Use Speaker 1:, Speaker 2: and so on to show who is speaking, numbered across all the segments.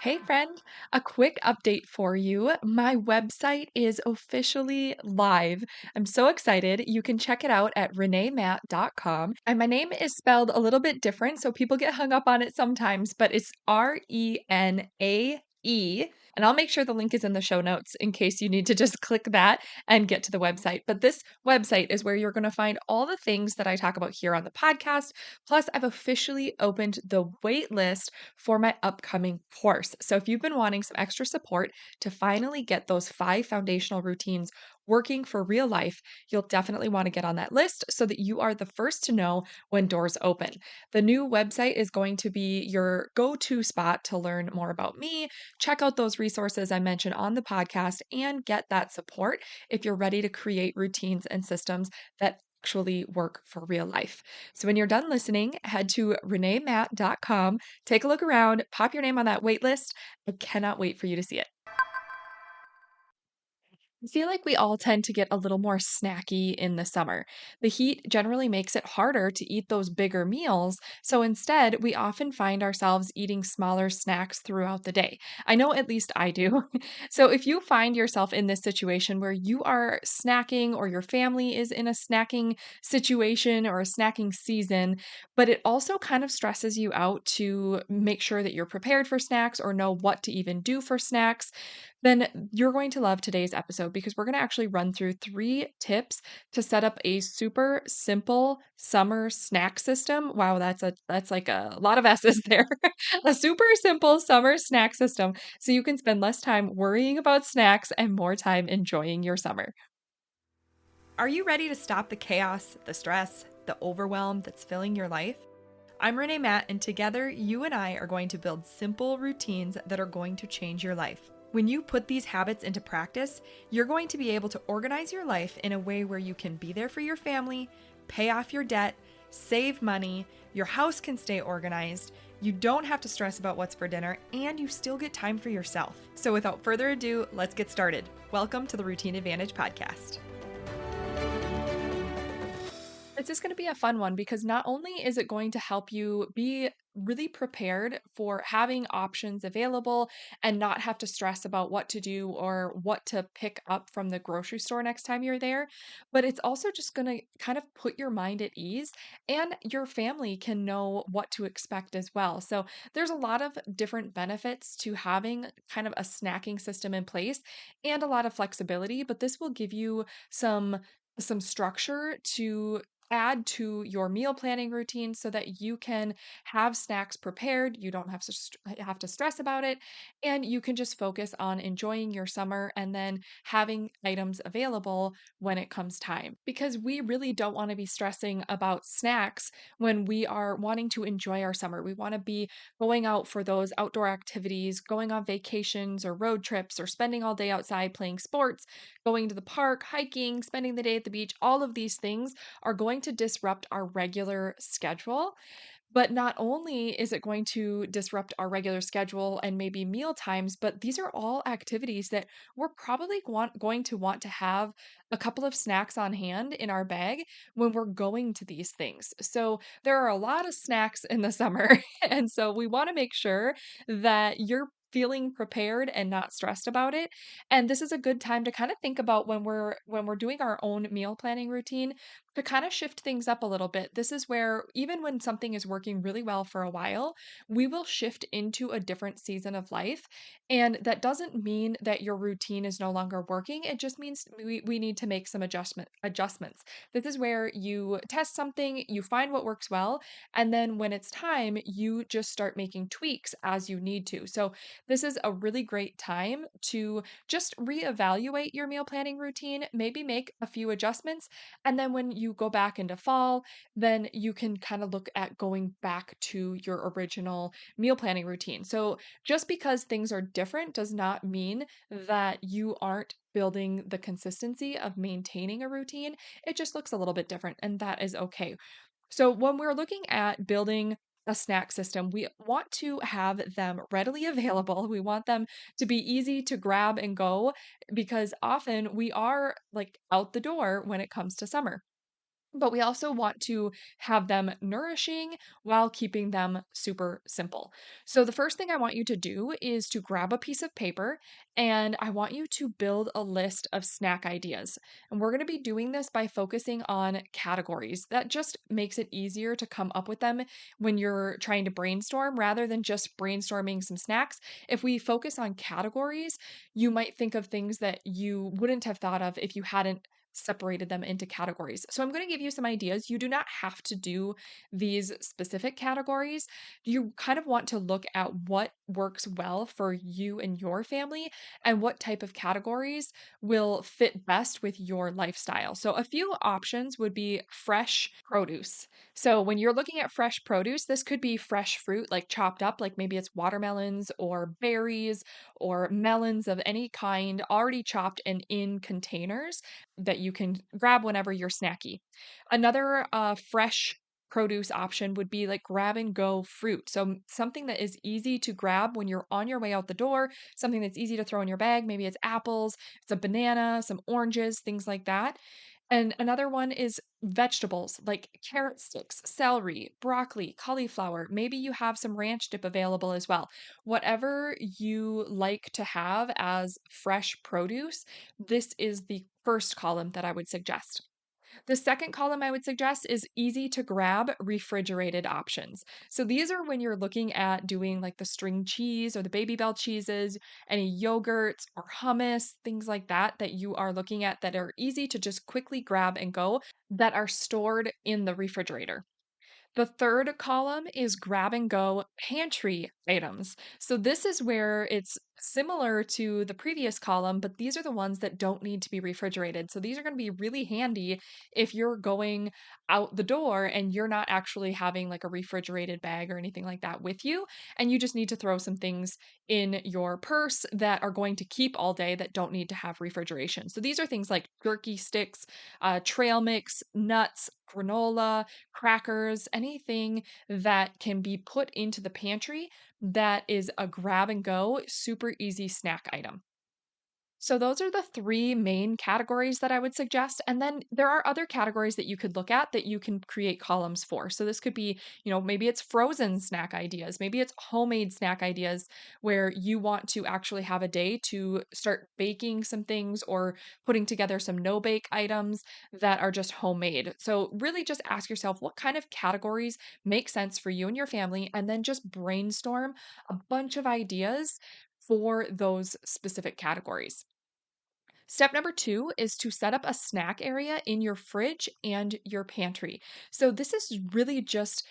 Speaker 1: Hey friend, a quick update for you. My website is officially live. I'm so excited. You can check it out at reneemat.com. And my name is spelled a little bit different, so people get hung up on it sometimes, but it's Renae. And I'll make sure the link is in the show notes in case you need to just click that and get to the website. But this website is where you're going to find all the things that I talk about here on the podcast. Plus, I've officially opened the wait list for my upcoming course. So, if you've been wanting some extra support to finally get those 5 foundational routines working for real life, you'll definitely want to get on that list so that you are the first to know when doors open. The new website is going to be your go to spot to learn more about me, check out those resources I mentioned on the podcast, and get that support if you're ready to create routines and systems that actually work for real life. So when you're done listening, head to reneemat.com, take a look around, pop your name on that wait list. I cannot wait for you to see it. I feel like we all tend to get a little more snacky in the summer. The heat generally makes it harder to eat those bigger meals, so instead, we often find ourselves eating smaller snacks throughout the day. I know at least I do. So if you find yourself in this situation where you are snacking or your family is in a snacking situation or a snacking season, but it also kind of stresses you out to make sure that you're prepared for snacks or know what to even do for snacks, then you're going to love today's episode because we're going to actually run through 3 tips to set up a super simple summer snack system. Wow, that's like a lot of S's there. A super simple summer snack system so you can spend less time worrying about snacks and more time enjoying your summer. Are you ready to stop the chaos, the stress, the overwhelm that's filling your life? I'm Renee Matt, and together you and I are going to build simple routines that are going to change your life. When you put these habits into practice, you're going to be able to organize your life in a way where you can be there for your family, pay off your debt, save money, your house can stay organized, you don't have to stress about what's for dinner, and you still get time for yourself. So without further ado, let's get started. Welcome to the Routine Advantage Podcast. This is going to be a fun one because not only is it going to help you be really prepared for having options available and not have to stress about what to do or what to pick up from the grocery store next time you're there, but it's also just going to kind of put your mind at ease and your family can know what to expect as well. So there's a lot of different benefits to having kind of a snacking system in place and a lot of flexibility, but this will give you some structure to add to your meal planning routine so that you can have snacks prepared. You don't have to stress about it, and you can just focus on enjoying your summer and then having items available when it comes time. Because we really don't want to be stressing about snacks when we are wanting to enjoy our summer. We want to be going out for those outdoor activities, going on vacations or road trips, or spending all day outside playing sports, going to the park, hiking, spending the day at the beach. All of these things are going to disrupt our regular schedule. But not only is it going to disrupt our regular schedule and maybe meal times, but these are all activities that we're probably going to want to have a couple of snacks on hand in our bag when we're going to these things. So there are a lot of snacks in the summer. And so we want to make sure that you're feeling prepared and not stressed about it. And this is a good time to kind of think about when we're doing our own meal planning routine to kind of shift things up a little bit. This is where, even when something is working really well for a while, we will shift into a different season of life. And that doesn't mean that your routine is no longer working. It just means we need to make some adjustments. This is where you test something, you find what works well, and then when it's time, you just start making tweaks as you need to. So this is a really great time to just reevaluate your meal planning routine, maybe make a few adjustments, and then when you go back into fall, then you can kind of look at going back to your original meal planning routine. So just because things are different does not mean that you aren't building the consistency of maintaining a routine. It just looks a little bit different, and that is okay. So when we're looking at building a snack system, we want to have them readily available. We want them to be easy to grab and go because often we are like out the door when it comes to summer. but we also want to have them nourishing while keeping them super simple. So, the first thing I want you to do is to grab a piece of paper and I want you to build a list of snack ideas. And we're going to be doing this by focusing on categories. That just makes it easier to come up with them when you're trying to brainstorm rather than just brainstorming some snacks. If we focus on categories, you might think of things that you wouldn't have thought of if you hadn't separated them into categories. So I'm going to give you some ideas. You do not have to do these specific categories. You kind of want to look at what works well for you and your family and what type of categories will fit best with your lifestyle. So a few options would be fresh produce. So when you're looking at fresh produce, this could be fresh fruit like chopped up, like maybe it's watermelons or berries or melons of any kind already chopped and in containers that you can grab whenever you're snacky. Another fresh produce option would be like grab and go fruit. So something that is easy to grab when you're on your way out the door, something that's easy to throw in your bag. Maybe it's apples, it's a banana, some oranges, things like that. And another one is vegetables like carrot sticks, celery, broccoli, cauliflower. Maybe you have some ranch dip available as well. Whatever you like to have as fresh produce, this is the first column that I would suggest. The second column I would suggest is easy to grab refrigerated options. So these are when you're looking at doing like the string cheese or the baby bell cheeses, any yogurts or hummus, things like that that you are looking at that are easy to just quickly grab and go that are stored in the refrigerator. The third column is grab and go pantry items. So this is where it's similar to the previous column, but these are the ones that don't need to be refrigerated. So these are going to be really handy if you're going out the door and you're not actually having like a refrigerated bag or anything like that with you. And you just need to throw some things in your purse that are going to keep all day that don't need to have refrigeration. So these are things like jerky sticks, trail mix, nuts, granola, crackers, anything that can be put into the pantry that is a grab and go, super easy snack item. So those are the 3 main categories that I would suggest, and then there are other categories that you could look at that you can create columns for. So this could be, maybe it's frozen snack ideas, maybe it's homemade snack ideas where you want to actually have a day to start baking some things or putting together some no-bake items that are just homemade. So really just ask yourself what kind of categories make sense for you and your family, and then just brainstorm a bunch of ideas for those specific categories. Step number 2 is to set up a snack area in your fridge and your pantry. So, this is really just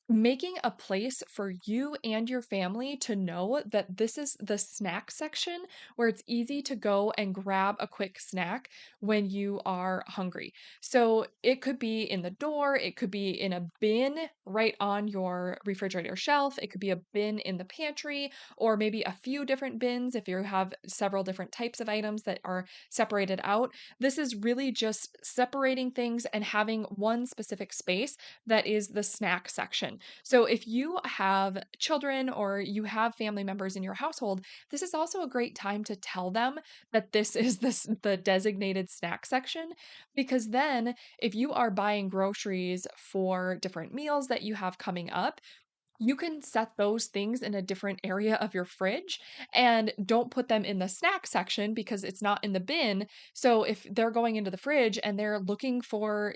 Speaker 1: making a place for you and your family to know that this is the snack section where it's easy to go and grab a quick snack when you are hungry. So it could be in the door, it could be in a bin right on your refrigerator shelf, it could be a bin in the pantry, or maybe a few different bins if you have several different types of items that are separated out. This is really just separating things and having one specific space that is the snack section. So if you have children or you have family members in your household, this is also a great time to tell them that this is the designated snack section, because then if you are buying groceries for different meals that you have coming up, you can set those things in a different area of your fridge and don't put them in the snack section because it's not in the bin. So if they're going into the fridge and they're looking for,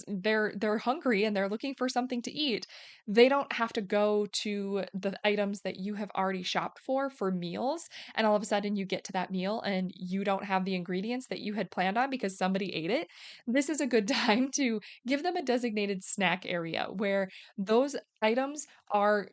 Speaker 1: they're hungry and they're looking for something to eat, they don't have to go to the items that you have already shopped for meals, and all of a sudden you get to that meal and you don't have the ingredients that you had planned on because somebody ate it. This is a good time to give them a designated snack area where those items are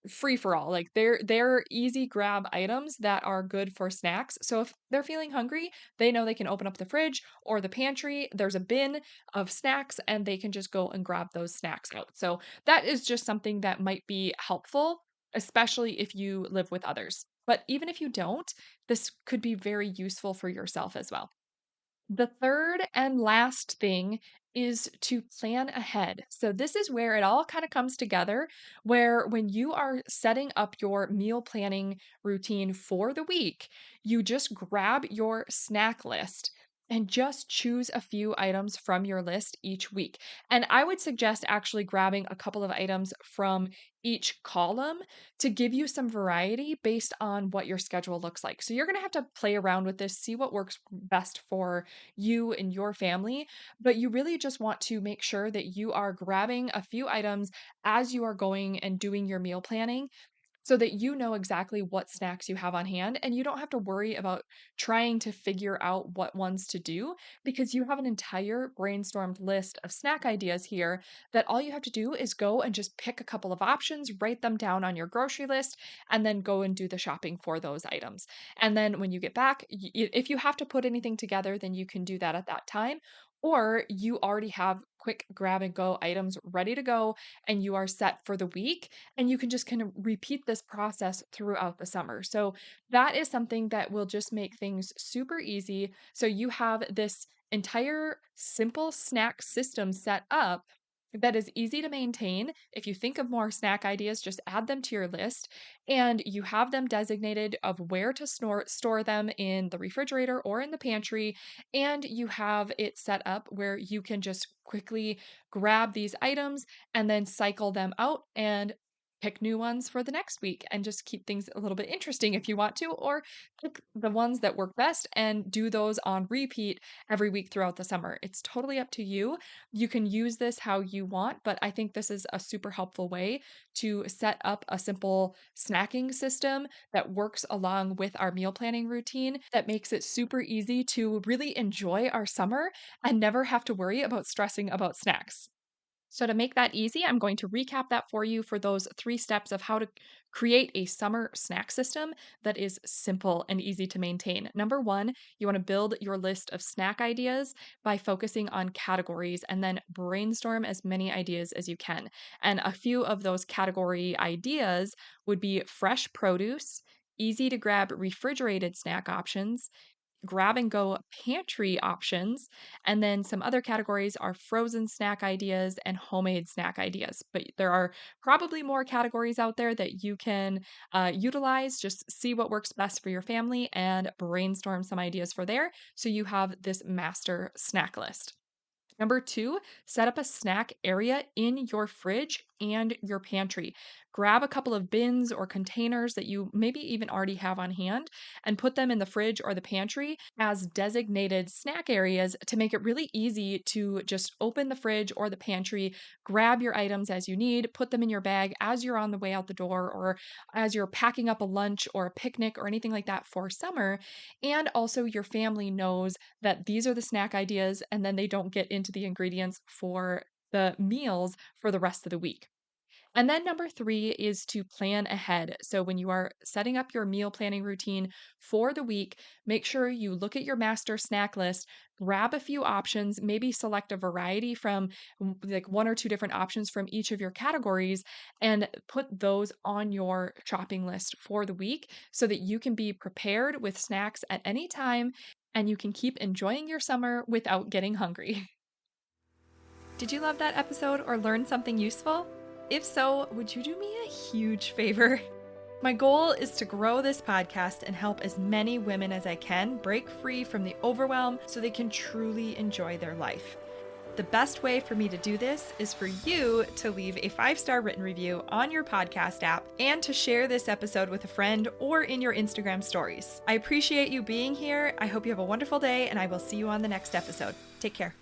Speaker 1: free for all. Like they're easy grab items that are good for snacks. So if they're feeling hungry, they know they can open up the fridge or the pantry. There's a bin of snacks and they can just go and grab those snacks out. So that is just something that might be helpful, especially if you live with others. But even if you don't, this could be very useful for yourself as well. The third and last thing is to plan ahead. So, this is where it all kind of comes together, where when you are setting up your meal planning routine for the week, you just grab your snack list and just choose a few items from your list each week. And I would suggest actually grabbing a couple of items from each column to give you some variety based on what your schedule looks like. So you're going to have to play around with this, see what works best for you and your family, but you really just want to make sure that you are grabbing a few items as you are going and doing your meal planning so that you know exactly what snacks you have on hand and you don't have to worry about trying to figure out what ones to do because you have an entire brainstormed list of snack ideas here that all you have to do is go and just pick a couple of options, write them down on your grocery list, and then go and do the shopping for those items. And then when you get back, if you have to put anything together, then you can do that at that time. Or you already have quick grab and go items ready to go and you are set for the week and you can just kind of repeat this process throughout the summer. So that is something that will just make things super easy. So you have this entire simple snack system set up that is easy to maintain. If you think of more snack ideas, just add them to your list and you have them designated of where to store them in the refrigerator or in the pantry. And you have it set up where you can just quickly grab these items and then cycle them out and pick new ones for the next week and just keep things a little bit interesting if you want to, or pick the ones that work best and do those on repeat every week throughout the summer. It's totally up to you. You can use this how you want, but I think this is a super helpful way to set up a simple snacking system that works along with our meal planning routine that makes it super easy to really enjoy our summer and never have to worry about stressing about snacks. So, to make that easy, I'm going to recap that for you for those 3 steps of how to create a summer snack system that is simple and easy to maintain. Number one, you want to build your list of snack ideas by focusing on categories and then brainstorm as many ideas as you can. And a few of those category ideas would be fresh produce, easy to grab refrigerated snack options, grab and go pantry options. And then some other categories are frozen snack ideas and homemade snack ideas. But there are probably more categories out there that you can utilize. Just see what works best for your family and brainstorm some ideas for there. So you have this master snack list. Number two, set up a snack area in your fridge and your pantry. Grab a couple of bins or containers that you maybe even already have on hand and put them in the fridge or the pantry as designated snack areas to make it really easy to just open the fridge or the pantry, grab your items as you need, put them in your bag as you're on the way out the door or as you're packing up a lunch or a picnic or anything like that for summer. And also, your family knows that these are the snack ideas, and then they don't get into the ingredients for the meals for the rest of the week. And then number three is to plan ahead. So when you are setting up your meal planning routine for the week, make sure you look at your master snack list, grab a few options, maybe select a variety from like one or two different options from each of your categories, and put those on your shopping list for the week so that you can be prepared with snacks at any time and you can keep enjoying your summer without getting hungry. Did you love that episode or learn something useful? If so, would you do me a huge favor? My goal is to grow this podcast and help as many women as I can break free from the overwhelm so they can truly enjoy their life. The best way for me to do this is for you to leave a 5-star written review on your podcast app and to share this episode with a friend or in your Instagram stories. I appreciate you being here. I hope you have a wonderful day, and I will see you on the next episode. Take care.